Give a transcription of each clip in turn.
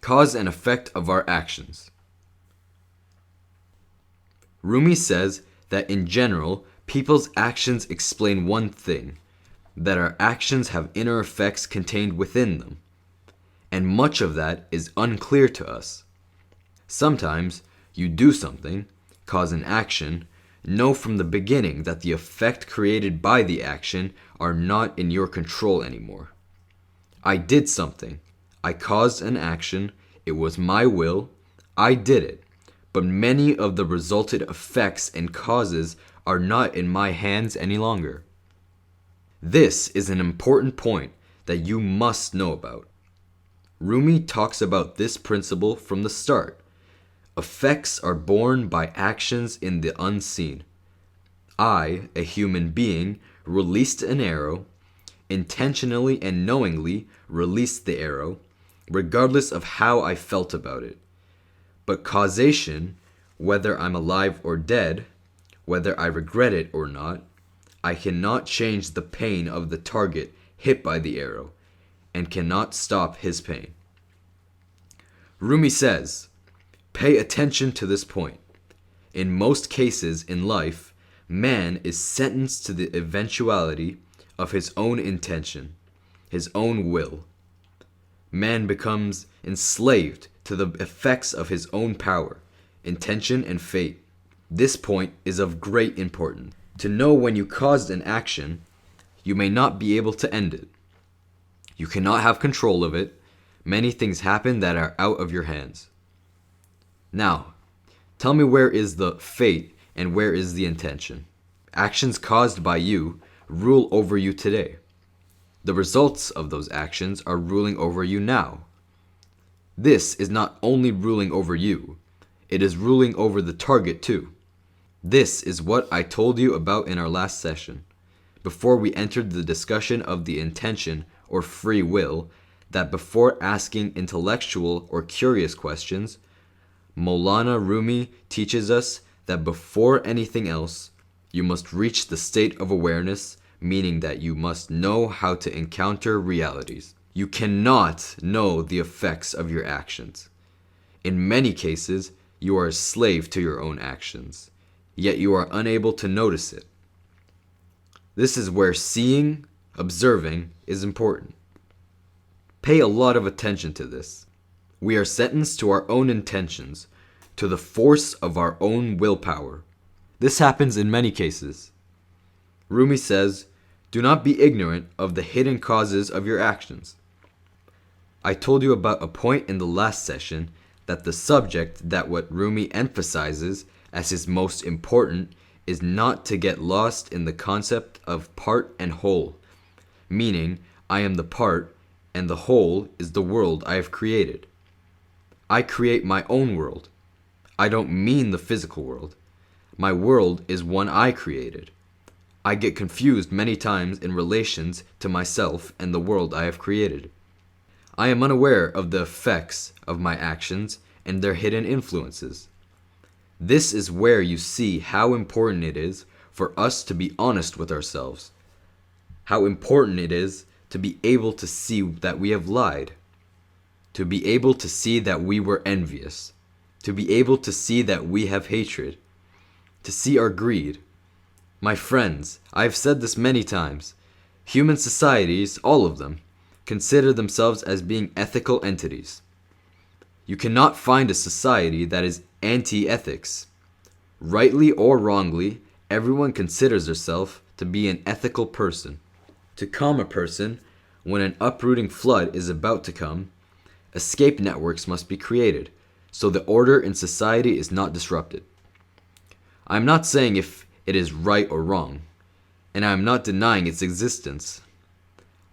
Cause and effect of our actions. Rumi says that in general, people's actions explain one thing, that our actions have inner effects contained within them, and much of that is unclear to us. Sometimes you do something, cause an action, know from the beginning that the effect created by the action are not in your control anymore. I did something. I caused an action. It was my will. I did it. But many of the resulted effects and causes are not in my hands any longer. This is an important point that you must know about. Rumi talks about this principle from the start. Effects are born by actions in the unseen. I, a human being, released an arrow, intentionally and knowingly released the arrow, regardless of how I felt about it. But causation, whether I'm alive or dead, whether I regret it or not, I cannot change the pain of the target hit by the arrow, and cannot stop his pain. Rumi says, pay attention to this point. In most cases in life, man is sentenced to the eventuality of his own intention, his own will. Man becomes enslaved to the effects of his own power, intention, and fate. This point is of great importance. To know when you caused an action, you may not be able to end it. You cannot have control of it. Many things happen that are out of your hands. Now, tell me, where is the fate and where is the intention? Actions caused by you rule over you today. The results of those actions are ruling over you now. This is not only ruling over you, it is ruling over the target too. This is what I told you about in our last session, before we entered the discussion of the intention or free will, that before asking intellectual or curious questions, Maulana Rumi teaches us that before anything else, you must reach the state of awareness, meaning that you must know how to encounter realities. You cannot know the effects of your actions. In many cases, you are a slave to your own actions, yet you are unable to notice it. This is where seeing, observing, is important. Pay a lot of attention to this. We are sentenced to our own intentions, to the force of our own willpower. This happens in many cases. Rumi says, do not be ignorant of the hidden causes of your actions. I told you about a point in the last session that the subject that what Rumi emphasizes as his most important is not to get lost in the concept of part and whole, meaning I am the part and the whole is the world I have created. I create my own world. I don't mean the physical world. My world is one I created. I get confused many times in relations to myself and the world I have created. I am unaware of the effects of my actions and their hidden influences. This is where you see how important it is for us to be honest with ourselves. How important it is to be able to see that we have lied. To be able to see that we were envious. To be able to see that we have hatred. To see our greed. My friends, I have said this many times. Human societies, all of them, consider themselves as being ethical entities. You cannot find a society that is anti-ethics. Rightly or wrongly, everyone considers herself to be an ethical person. To calm a person, when an uprooting flood is about to come, escape networks must be created, so the order in society is not disrupted. I am not saying if it is right or wrong, and I am not denying its existence.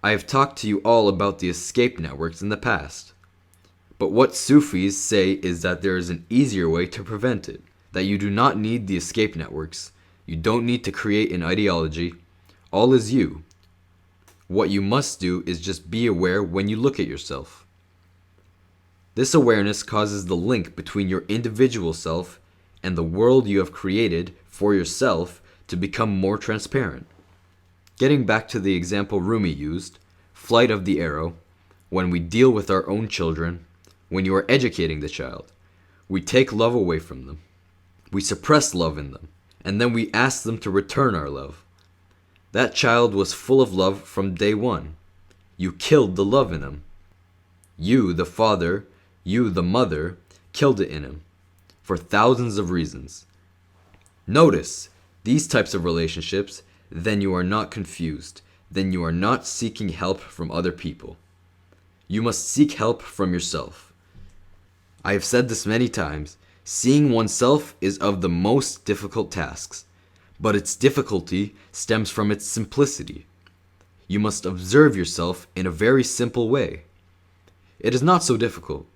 I have talked to you all about the escape networks in the past. But what Sufis say is that there is an easier way to prevent it, that you do not need the escape networks, you don't need to create an ideology, all is you. What you must do is just be aware when you look at yourself. This awareness causes the link between your individual self and the world you have created for yourself to become more transparent. Getting back to the example Rumi used, flight of the arrow, when we deal with our own children, when you are educating the child. We take love away from them. We suppress love in them, and then we ask them to return our love. That child was full of love from day one. You killed the love in him. You, the father, you, the mother, killed it in him, for thousands of reasons. Notice these types of relationships, then you are not confused. Then you are not seeking help from other people. You must seek help from yourself. I have said this many times. Seeing oneself is of the most difficult tasks, but its difficulty stems from its simplicity. You must observe yourself in a very simple way. It is not so difficult.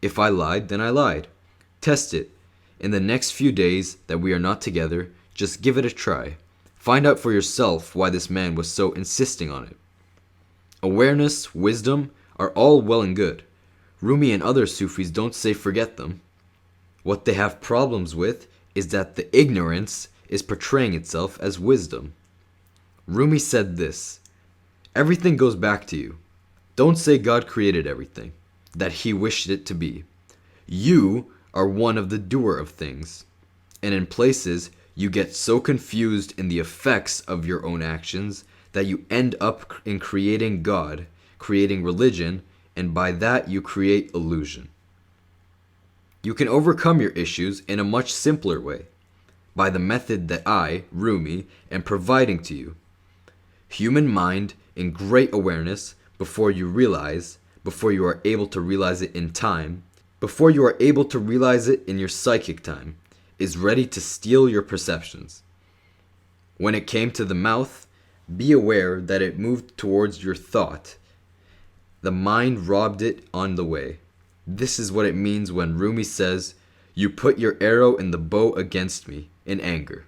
If I lied, then I lied. Test it. In the next few days that we are not together, just give it a try. Find out for yourself why this man was so insisting on it. Awareness, wisdom are all well and good. Rumi and other Sufis don't say forget them. What they have problems with is that the ignorance is portraying itself as wisdom. Rumi said this: everything goes back to you. Don't say God created everything, that he wished it to be. You are one of the doer of things. And in places, you get so confused in the effects of your own actions that you end up in creating God, creating religion, and by that you create illusion. You can overcome your issues in a much simpler way, by the method that I, Rumi, am providing to you. Human mind in great awareness before you are able to realize it in time, before you are able to realize it in your psychic time, is ready to steal your perceptions. When it came to the mouth, be aware that it moved towards your thought. The mind robbed it on the way. This is what it means when Rumi says, "You put your arrow in the bow against me," in anger.